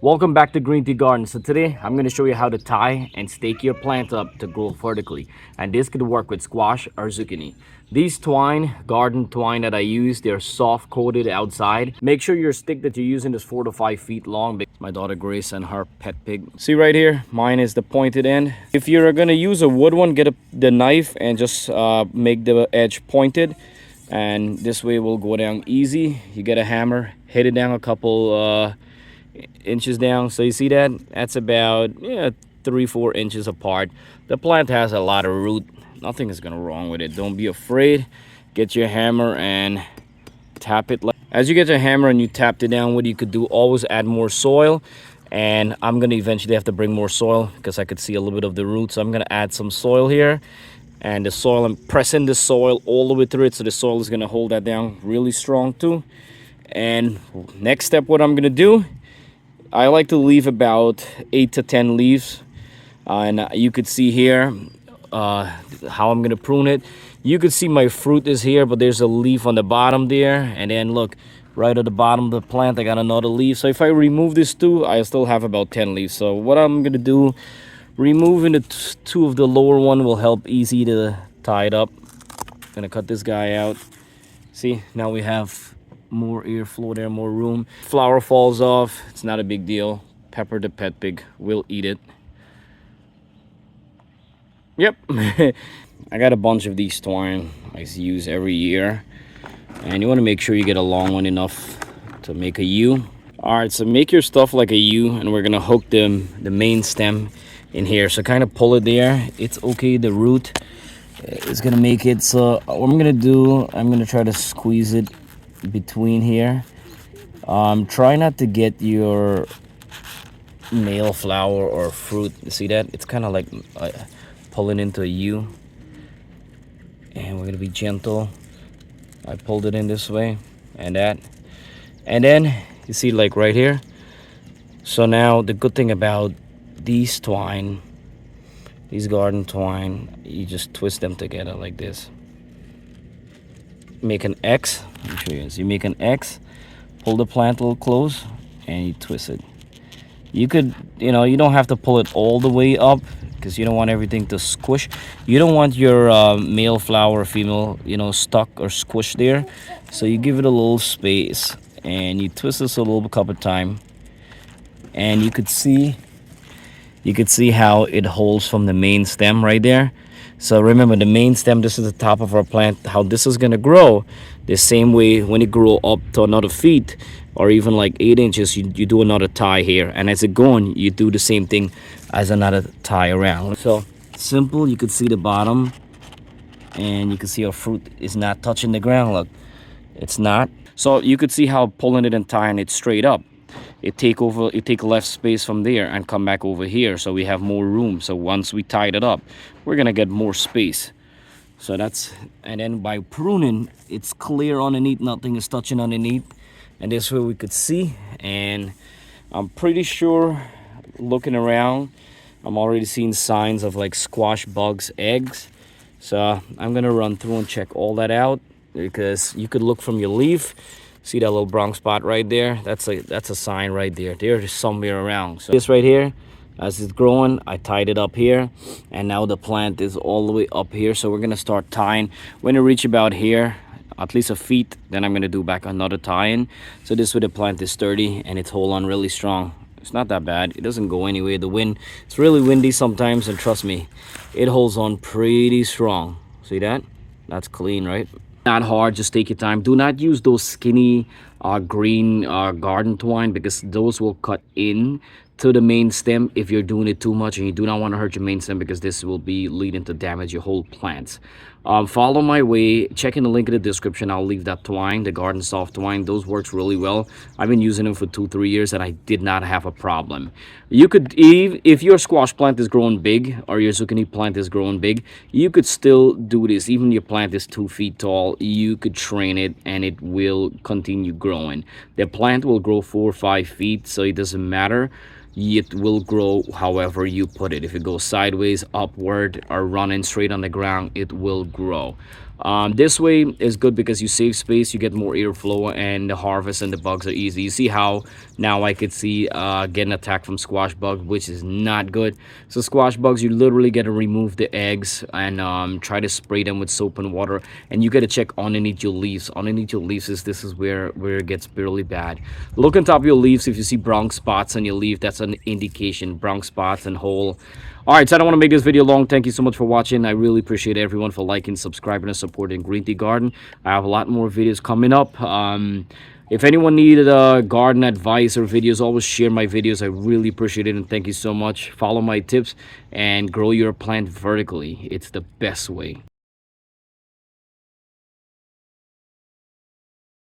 Welcome back to Green Tea Garden. So today I'm going to show you how to tie and stake your plant up to grow vertically. And this could work with squash or zucchini. These garden twine that I use, they're soft coated outside. Make sure your stick that you're using is 4 to 5 feet long. My daughter Grace and her pet pig. See right here, mine is the pointed end. If you're going to use a wood one, get the knife and just make the edge pointed. And this way it will go down easy. You get a hammer, hit it down a couple inches down. So you see that that's about 3-4 inches apart. The plant has a lot of root. Nothing is gonna wrong with it. Don't be afraid. Get your hammer and tap it. As you get your hammer and you tap it down, what you could do, always add more soil. And I'm gonna eventually have to bring more soil because I could see a little bit of the roots. So I'm gonna add some soil here, and the soil, I'm pressing the soil all the way through it, so the soil is gonna hold that down really strong too. And next step, what I'm gonna do, I like to leave about 8 to 10 leaves, and you could see here how I'm gonna prune it. You could see my fruit is here, but there's a leaf on the bottom there, and then look right at the bottom of the plant I got another leaf. So if I remove this two, I still have about 10 leaves. So what I'm gonna do, removing the two of the lower one will help easy to tie it up. Gonna cut this guy out. See, now we have more airflow there, more room. Flower falls off, it's not a big deal. Pepper the pet pig will eat it. Yep. I got a bunch of these twine I use every year, and you want to make sure you get a long one enough to make a U. All right, so make your stuff like a U, and we're gonna hook the main stem in here. So kind of pull it there. It's okay, the root is gonna make it. So what I'm gonna do, I'm gonna try to squeeze it between here. Try not to get your male flower or fruit. You see that? It's kind of like pulling into a U. And we're gonna be gentle. I pulled it in this way and that. And then you see, like right here. So now the good thing about these twine, these garden twine, you just twist them together like this. Make an X. Let me show you this. You make an X, pull the plant a little close, and you twist it. You could, you don't have to pull it all the way up because you don't want everything to squish. You don't want your male flower or female, stuck or squished there. So you give it a little space and you twist this a little couple of times, and you could see how it holds from the main stem right there. So remember, the main stem, this is the top of our plant, how this is going to grow the same way. When it grow up to another feet or even like 8 inches, you do another tie here, and as it going, you do the same thing as another tie around. So simple. You could see the bottom, and you can see our fruit is not touching the ground. Look, it's not. So you could see how pulling it and tying it straight up, it take left space from there and come back over here, so we have more room. So once we tied it up, we're gonna get more space. So that's, and then by pruning, it's clear underneath, nothing is touching underneath, and this way we could see. And I'm pretty sure, looking around, I'm already seeing signs of like squash bugs, eggs. So I'm gonna run through and check all that out, because you could look from your leaf. See that little brown spot right there? That's a sign right there. They're somewhere around. So this right here, as it's growing, I tied it up here, and now the plant is all the way up here. So we're gonna start tying. When it reach about here, at least a feet, then I'm gonna do back another tie-in. So this way the plant is sturdy and it's hold on really strong. It's not that bad. It doesn't go anywhere. The wind, it's really windy sometimes, and trust me, it holds on pretty strong. See that? That's clean, right? Not hard, just take your time. Do not use those skinny green garden twine, because those will cut in to the main stem if you're doing it too much, and you do not want to hurt your main stem, because this will be leading to damage your whole plants. Follow my way, check in the link in the description. I'll leave that twine, the garden soft twine. Those works really well. I've been using them for 2-3 years, and I did not have a problem. You could, if your squash plant is growing big or your zucchini plant is growing big, you could still do this. Even your plant is 2 feet tall, you could train it and it will continue growing. The plant will grow 4 or 5 feet, so it doesn't matter. It will grow however you put it. If it goes sideways, upward, or running straight on the ground, it will grow. This way is good because you save space, you get more airflow, and the harvest and the bugs are easy. You see how now I could see getting attacked from squash bug, which is not good. So squash bugs, you literally got to remove the eggs and try to spray them with soap and water, and you got to check underneath your leaves. Underneath your leaves is this is where it gets really bad. Look on top of your leaves. If you see brown spots on your leaf, that's an indication. Brown spots and whole. All right, so I don't want to make this video long. Thank you so much for watching. I really appreciate everyone for liking, subscribing, and supporting Green Tea Garden. I have a lot more videos coming up. If anyone needed garden advice or videos, always share my videos. I really appreciate it, and thank you so much. Follow my tips and grow your plant vertically. It's the best way.